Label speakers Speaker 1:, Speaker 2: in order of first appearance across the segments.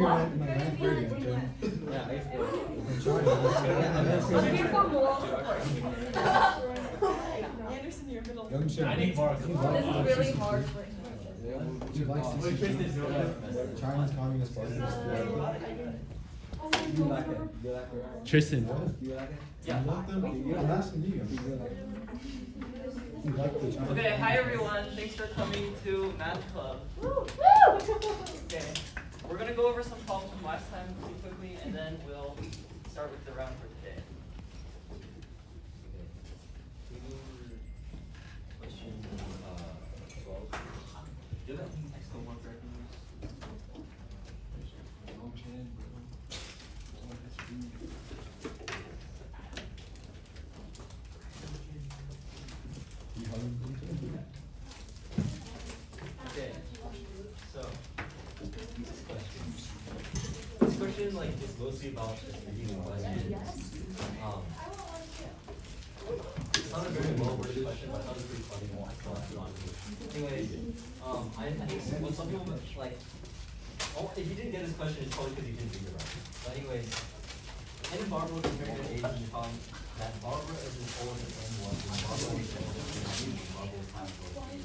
Speaker 1: here in my ninth grade, Jim.
Speaker 2: Yeah, I used to.
Speaker 1: I'm trying
Speaker 3: Anderson, you're middle.
Speaker 1: Young Jim.
Speaker 2: I need more.
Speaker 3: This is really hard for him.
Speaker 1: He likes CCP. Chinese Communist Party.
Speaker 2: You like it? You like it?
Speaker 4: Tristan.
Speaker 2: You like it?
Speaker 1: You like them? I'm asking you. You like the Chinese?
Speaker 5: Okay, hi everyone. Thanks for coming to Math Club. Okay, we're gonna go over some problems from last time pretty quickly, and then we'll start with the round for today.
Speaker 2: Question 12. Do that next homework recognized?
Speaker 5: Okay, so
Speaker 2: This question like is mostly about just reading the question. It's not a very well worded question, but I thought it was pretty funny. Anyways, I think what some people like. Oh, if you didn't get this question, it's probably because you didn't read it right. But anyways, Anne and Barbara were comparing their age, and you found that Barbara is as old as Anne was when Barbara was older than Anne, and Barbara was half as old as Anne.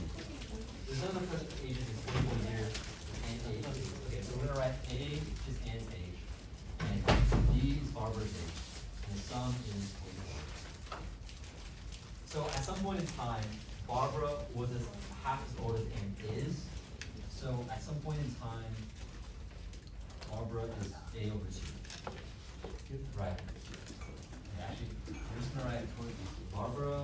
Speaker 2: There's another person ages is 21 years and age. Okay, so we're gonna write A is Anne's age, and B is Barbara's age, and the sum is 44. So at some point in time, Barbara was half as old as Anne is. So at some point in time, Barbara is A over 2. Right. And actually, we're just gonna write Barbara.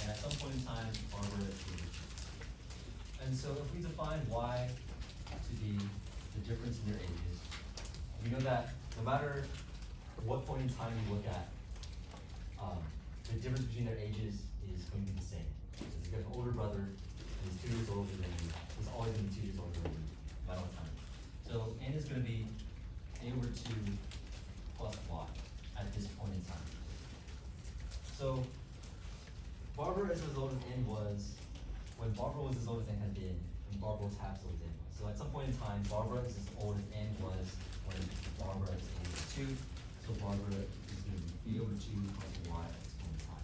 Speaker 2: And at some point in time, Barbara is A over 2. And so if we define Y to be the difference in their ages, we know that no matter what point in time you look at, the difference between their ages is going to be the same. So if you have an older brother and he's 2 years older than you, he's always going to be 2 years older than you, no matter what time. So N is going to be A over 2 plus Y at this point in time. So Barbara is as old as N was when Barbara was as old as N had been, when Barbara was half as old as N was. So at some point in time, Barbara is as old as N was when Barbara is A over 2. So Barbara is going to be B over 2 plus Y at this point in time.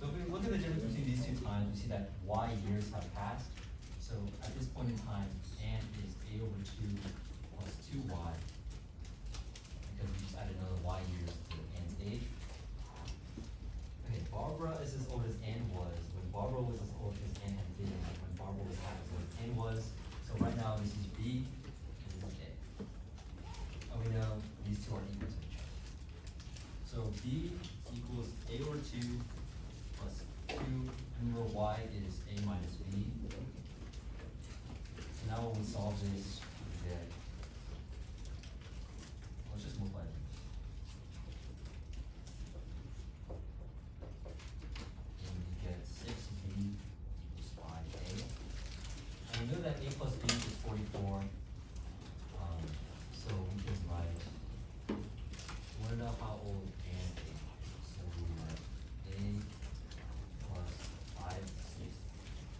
Speaker 2: So if we look at the difference between these two times, we see that Y years have passed. So at this point in time, Anne is A over 2 plus 2Y, because we just added another Y years to Anne's age. Okay, Barbara is as old as Anne was when Barbara was as old as Anne had been, when Barbara was half as old as Anne was. So right now, this is B, and this is A. And we know these two are equal to each other. So B equals A over 2 plus 2, and where Y is A minus B. So now when we solve this, we get, let's just multiply them. And we get 6B equals 5A. And we know that A plus B is 44. So we can write, we want to know how old Anne is. So we write A plus 5, 6,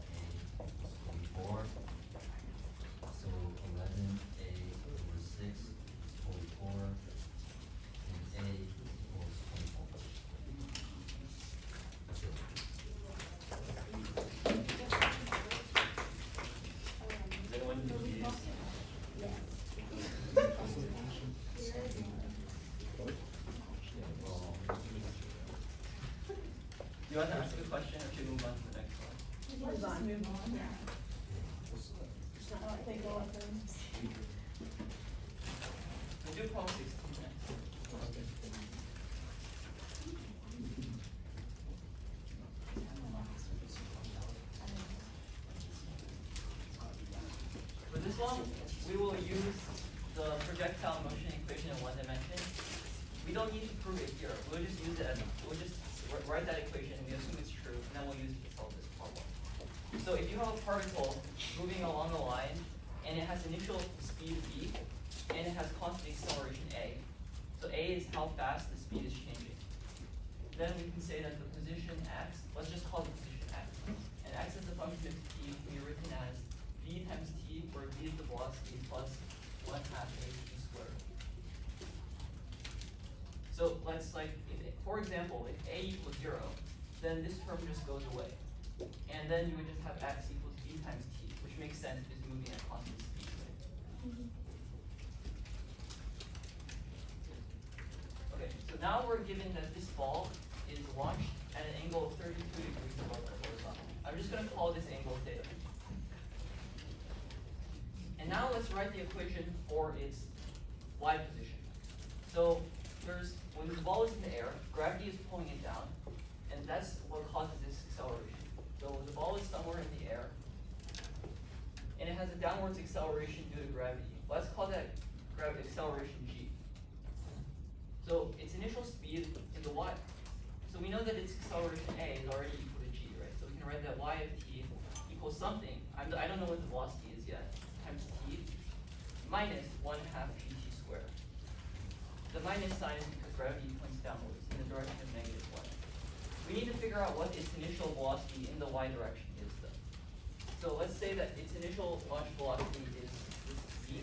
Speaker 2: A equals 44. So 11A over 6 is 44. And A equals 24. That's it. Does anyone use?
Speaker 5: Do you want to ask a question or should we move on to the next one?
Speaker 3: Let's just move on. Take all of them.
Speaker 5: We'll do problem 16 next. For this one, we will use the projectile motion equation in one dimension. We don't need to prove it here. We'll just use it as, we'll just write that equation and we assume it's true, and then we'll use it to solve this problem. So if you have a particle moving along a line, and it has initial speed v, and it has constant acceleration a, so a is how fast the speed is changing. Then we can say that the position x, let's just call it then this term just goes away. And then you would just have x equals b times t, which makes sense if it's moving at constant speed, right? Okay, so now we're given that this ball is launched at an angle of 32 degrees above the horizontal. I'm just gonna call this angle theta. And now let's write the equation for its y position. So when the ball is in the air, gravity is pulling it down, and that's what causes this acceleration. So the ball is somewhere in the air, and it has a downwards acceleration due to gravity. Let's call that acceleration g. So its initial speed in the y. So we know that its acceleration a is already equal to g, right? So we can write that y of t equals something. I don't know what the velocity is yet. Times t minus 1/2 pt squared. The minus sign is because gravity points downwards in the direction of -1. We need to figure out what its initial velocity in the y direction is, though. So let's say that its initial launch velocity is this v.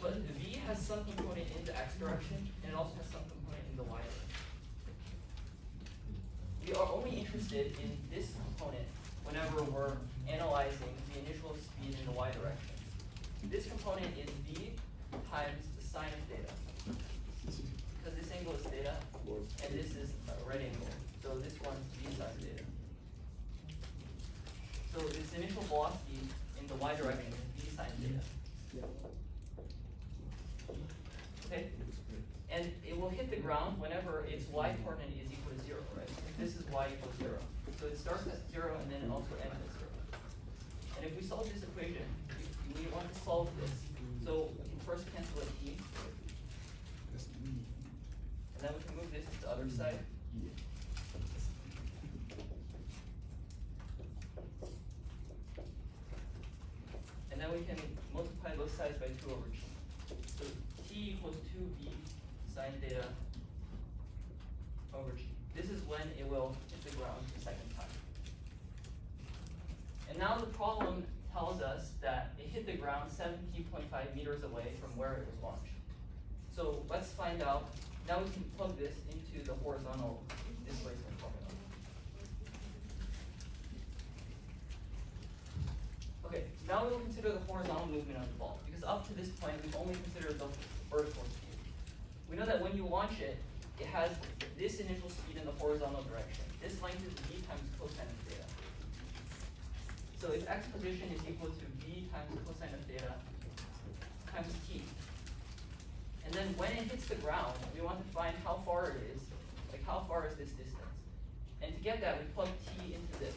Speaker 5: But the v has some component in the x direction, and it also has some component in the y direction. We are only interested in this component whenever we're analyzing the initial speed in the y direction. This component is v times the sine of theta. Because this angle is theta, and this is a right angle. So this one's v sine theta. So this initial velocity in the y direction is v sine theta. Okay? And it will hit the ground whenever its y coordinate is equal to 0, right? This is y equals 0. So it starts at 0 and then it also ends at 0. And if we solve this equation, we want to solve this. So we can first cancel a t. And then we can move this to the other side. And then we can multiply both sides by 2 over g. So t equals 2v sine theta over g. This is when it will hit the ground the second time. And now the problem tells us that it hit the ground 17.5 meters away from where it was launched. So let's find out. Now we can plug this into the horizontal displacement formula. Okay, now we will consider the horizontal movement of the ball, because up to this point we've only considered the vertical speed. We know that when you launch it, it has this initial speed in the horizontal direction. This length is v times cosine of theta. So its x position is equal to v times cosine of theta times t. And then when it hits the ground, we want to find how far it is, like how far is this distance. And to get that, we plug t into this.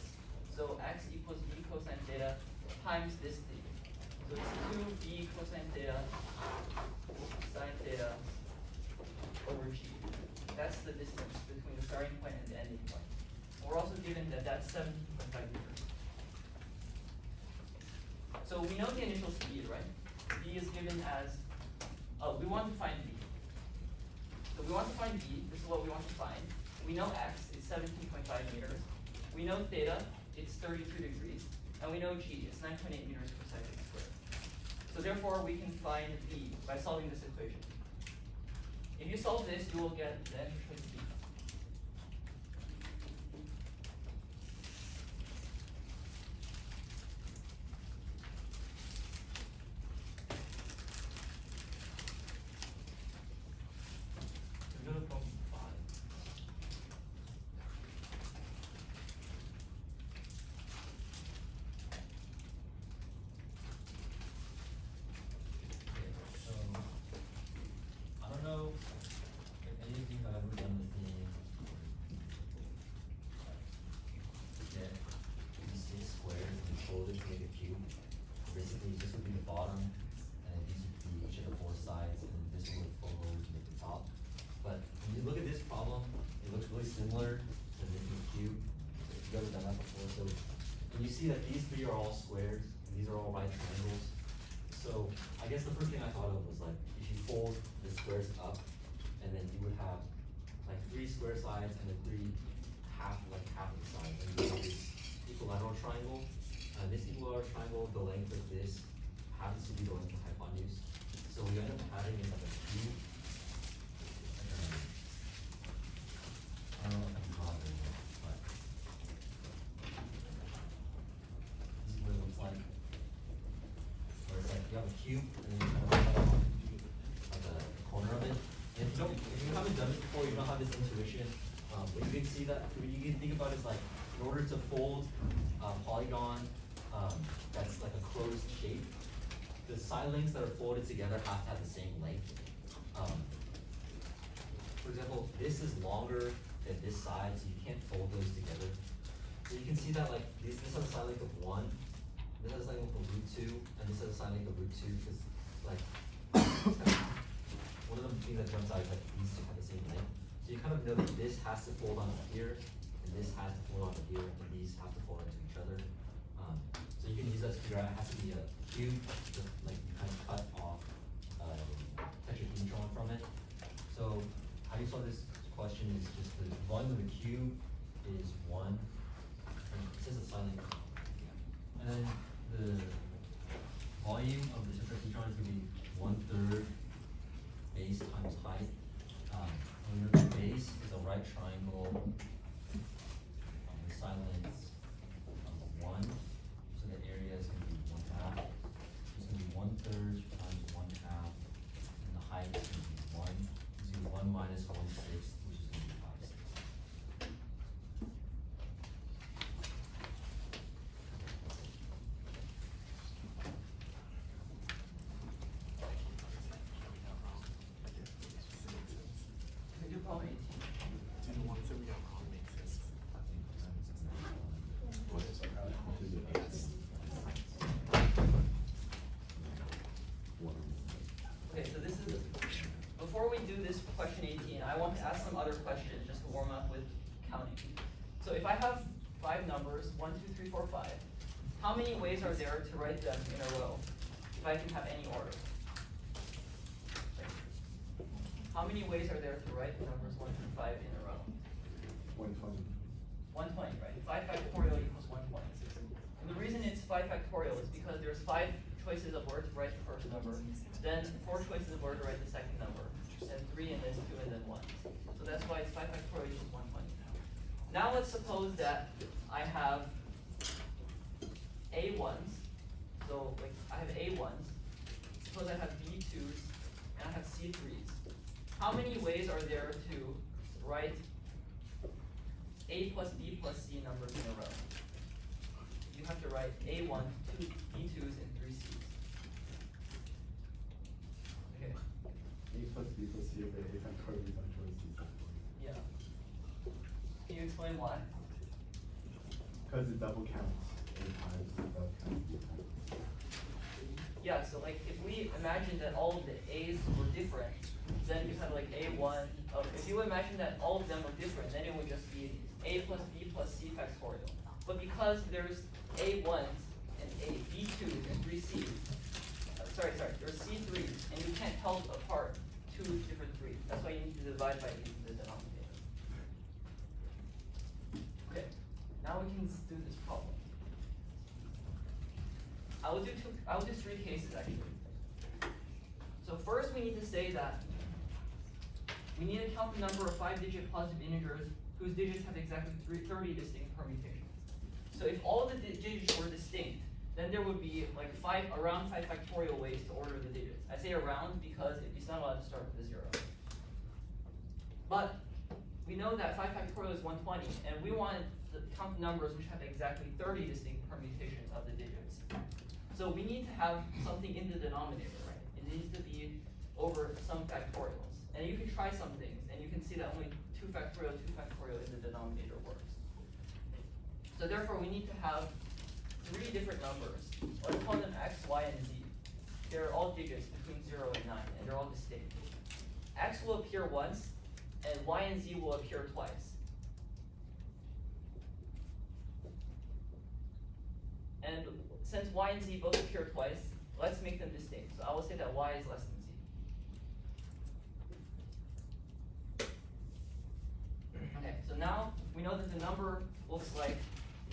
Speaker 5: So x equals v cosine theta times this thing. So it's 2v cosine theta sine theta over g. That's the distance between the starting point and the ending point. We're also given that that's 17.5 meters. So we know the initial speed, right? V is given as, we want to find v. So we want to find v, this is what we want to find. We know x is 17.5 meters. We know theta, it's 32 degrees. And we know g, it's 9.8 meters per second squared. So therefore, we can find v by solving this equation. If you solve this, you will get the answer choice b.
Speaker 2: We go to problem 5. So I don't know if any of you have ever done the thing that these 6 squares and fold it to make a cube. Basically, this would be the bottom, and then these would be each of the 4 sides, and this would fold over to make the top. But when you look at this problem, it looks really similar to making a cube. If you've ever done that before, so when you see that these 3 are all squares, and these are all right triangles, so I guess the first thing I thought of was like, if you fold the squares up, and then you would have like 3 square sides and then 3 half of the sides, and you have this equilateral triangle. This equilateral triangle, the length of this happens to be the length of hypotenuse. So we end up having is like a cube. I don't know if I can draw it very well, but cube and then kind of cut off like the corner of it. And if you haven't done it before, you don't have this intuition. What you can see that, what you can think about is like, in order to fold a polygon that's like a closed shape, the side lengths that are folded together have to have the same length. For example, this is longer than this side, so you can't fold those together. So you can see that like this has a side length of 1, this has a side length of √2, and this has a side length of √2, because like one of the things that jumps out is like these two have the same length. So you kind of know that this has to fold onto here, and this has to fold onto here, and these have to fold onto each other. So you can use that to figure out it has to be a cube, just like you kind of cut off tetrahedron from it. So how you solve this question is just the volume of the cube is 1, and it says it's silent. And then the volume of the tetrahedron is going to be 1/3 base times height. And the base is a right triangle on the side length of 1. So the area is going to be 1/2. So it's going to be 1/3 times 1/2, and the height is going to be 1. It's going to be 1 minus 1/6, which is going to be 5/6.
Speaker 5: We do problem 18.
Speaker 4: Do the ones that we have wrong make sense?
Speaker 5: Okay, so this is, before we do this question 18, I want to ask some other questions just to warm up with counting. So if I have 5 numbers, 1, 2, 3, 4, 5, how many ways are there to write them in a row if I can have any order? How many ways are there to write the numbers 1 through 5 in a row?
Speaker 4: 120.
Speaker 5: 120, right? 5 factorial equals 120. And the reason it's 5 factorial is because there's 5 choices of where to write the first number, then 4 choices of where to write the second number, and 3, and then 2, and then 1. So that's why it's 5 factorial equals 120. Now let's suppose that I have A1s, so like I have A1s, suppose I have B2s, and I have C3s. How many ways are there to write A plus B plus C numbers in a row? You have to write A1, 2 B2s, and 3 Cs. Okay,
Speaker 4: A plus B plus C over A factorial is on choices.
Speaker 5: yeah. Can you explain why?
Speaker 4: Because it double counts A times, it double counts B times.
Speaker 5: Yeah, so like if we imagine that all of the A's were different, then you have like A1, if you imagine that all of them were different, then it would just be A plus B plus C factorial. But because there's A1s and B2s and 3 C's, there's C3s, and you can't tell apart 2 different 3's. That's why you need to divide by the denominator. Okay, now we can do this problem. I will do 3 cases actually. So first we need to say that we need to count the number of 5-digit positive integers whose digits have exactly 30 distinct permutations. So if all of the digits were distinct, then there would be like around 5 factorial ways to order the digits. I say around because it's not allowed to start with a 0. But we know that 5 factorial is 120, and we want to count the numbers which have exactly 30 distinct permutations of the digits. So we need to have something in the denominator, right? It needs to be over some factorials. And you can try some things, and you can see that only 2 factorial in the denominator works. So therefore, we need to have 3 different numbers. Let's call them x, y, and z. They're all digits between 0 and 9, and they're all distinct. X will appear once, and y and z will appear twice. And since y and z both appear twice, let's make them distinct. So I will say that y is less than z. Okay, so now we know that the number looks like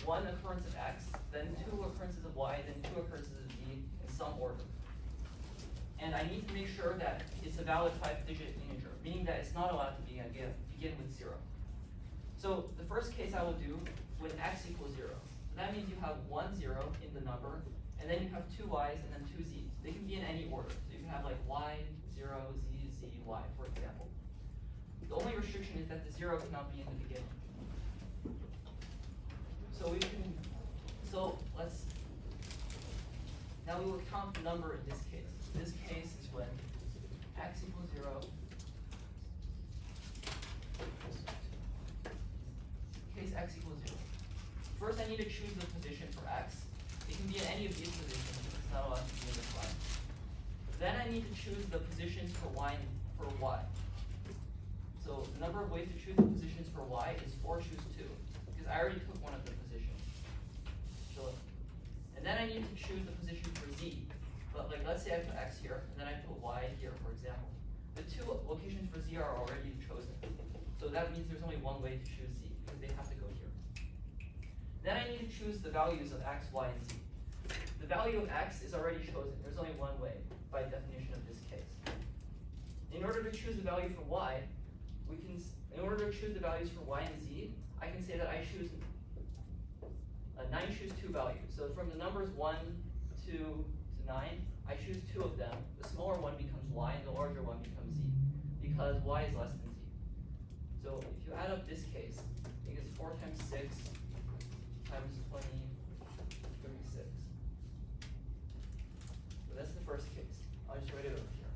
Speaker 5: 1 occurrence of x, then 2 occurrences of y, then 2 occurrences of z in some order. And I need to make sure that it's a valid 5-digit integer, meaning that it's not allowed to begin with 0. So the first case I will do when x equals 0. So that means you have 1 0 in the number, and then you have two y's and then two z's. They can be in any order. So you can have like y, 0, z, z, y, for example. The only restriction is that the 0 cannot be in the beginning. So now we will count the number in this case. This case is when x equals 0, case x equals 0. First I need to choose the position for x. It can be in any of these positions, it's not allowed to be in this line. Then I need to choose the positions for y. So the number of ways to choose the positions for y is 4 choose 2, because I already took one of the positions. So, and then I need to choose the position for z. But like, let's say I put x here, and then I put y here, for example. The two locations for z are already chosen. So that means there's only one way to choose z, because they have to go here. Then I need to choose the values of x, y, and z. The value of x is already chosen. There's only one way, by definition of this case. In order to choose the value for y, in order to choose the values for y and z, I can say that I choose 9 choose 2 values. So from the numbers 1, 2 to 9, I choose 2 of them. The smaller one becomes y, and the larger one becomes z, because y is less than z. So if you add up this case, I think it's 4 times 6 times 20, 36. So that's the first case. I'll just write it over here.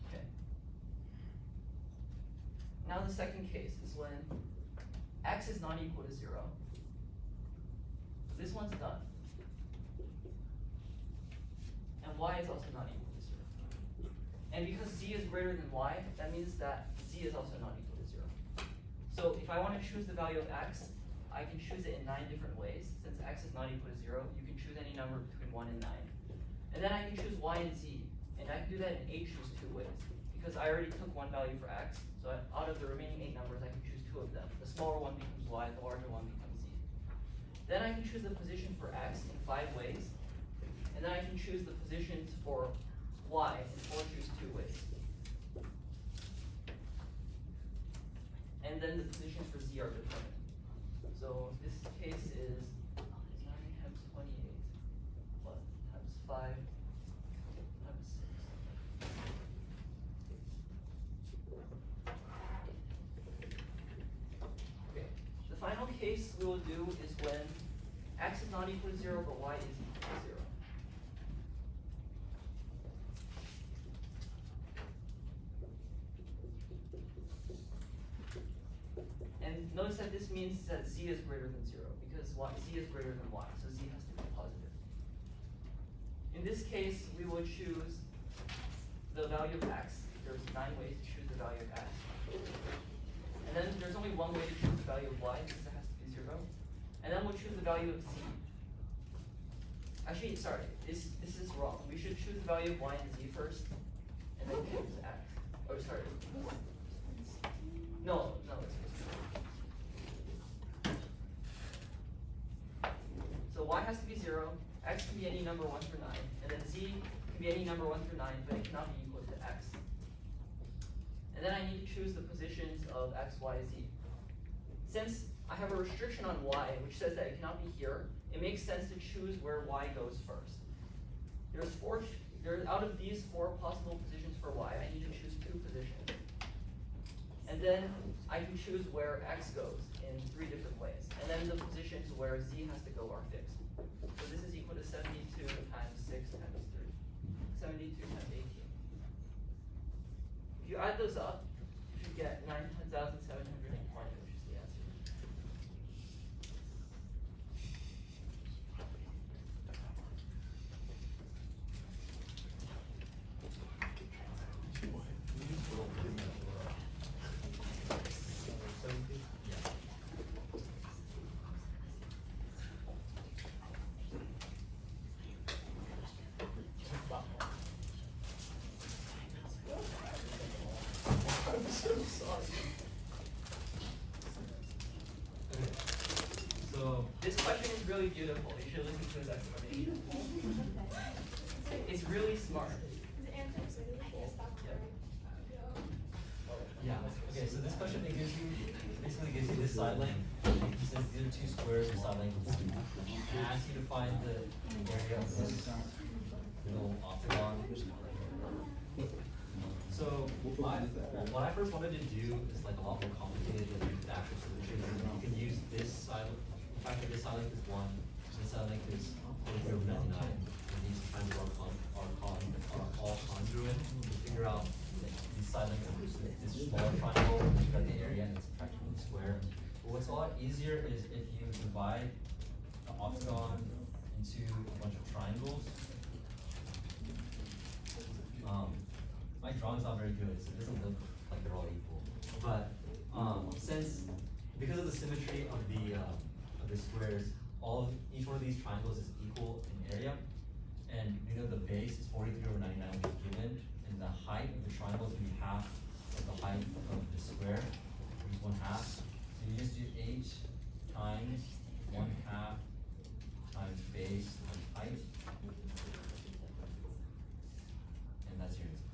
Speaker 5: Okay. Now the second case is when x is not equal to 0. This one's done. And y is also not equal to 0. And because z is greater than y, that means that z is also not equal to 0. So if I want to choose the value of x, I can choose it in 9 different ways. Since x is not equal to 0, you can choose any number between 1 and 9. And then I can choose y and z. And I can do that in 8 choose 2 ways. Because I already took one value for x, so out of the remaining 8 numbers, I can choose 2 of them. The smaller one becomes y, the larger one becomes z. Then I can choose the position for x in 5 ways. And then I can choose the positions for y in 4 choose 2 ways. And then the positions for z are determined. So this case is 9 times 28 plus times 5 times 6. Okay. The final case we will do is when x is not equal to 0, but y is equal to 0. And notice that this means that z is greater than 0, because z is greater than y, so z has to be positive. In this case, we will choose the value of x. There's 9 ways to choose the value of x. And then there's only one way to choose the value of y, because it has to be 0. And then we'll choose the value of z. Actually, sorry, this is wrong. We should choose the value of y and z first, and then choose x. Oh, sorry. No, it's so y has to be 0, x can be any number 1 through 9, and then z can be any number 1 through 9, but it cannot be equal to x. And then I need to choose the positions of x, y, z. Since I have a restriction on y, which says that it cannot be here, it makes sense to choose where y goes first. Out of these 4 possible positions for y, I need to choose 2 positions. And then I can choose where x goes in 3 different ways. And then the positions where z has to go are fixed. So this is equal to 72 times 6 times 3. 72 times 18. If you add those up, you should get 9,720, which is the answer.
Speaker 2: So,
Speaker 5: This question is really beautiful. You should listen to his explanation. It's really smart.
Speaker 2: yeah, okay, so this question, it gives you basically gives you this side length, since these are two squares, the side length is 2. And asks you to find the area of this little octagon. So, what I first wanted to do is like a lot more complicated than the actual solution. You can use this side, the fact that this side length is 1, this side length is 43/99, and these triangles are all congruent. You figure out these side lengths of this smaller triangle, you got the area and it's subtraction of the square. But what's a lot easier is if you divide the octagon into a bunch of triangles. My drawing's not very good, so it doesn't look like they're all equal. But because of the symmetry of the squares, each one of these triangles is equal in area, and you know the base is 43/99, which is given, and the height of the triangle is gonna be half of the height of the square, which is 1/2. So you just do h times 1/2 times base times height, and that's your answer.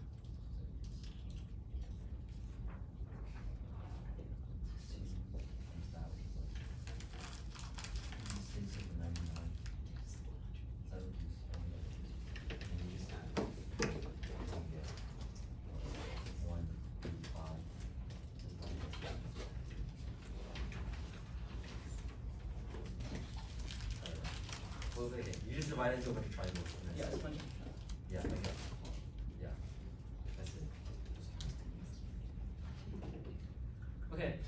Speaker 2: Well, again, you just divide it into a bunch of triangles. And
Speaker 5: Yeah,
Speaker 2: that's
Speaker 5: it's
Speaker 2: it.
Speaker 5: funny.
Speaker 2: Yeah, like that. Yeah, that's it.
Speaker 5: Okay,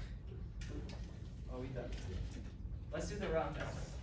Speaker 4: Are we done?
Speaker 5: let's do the round test.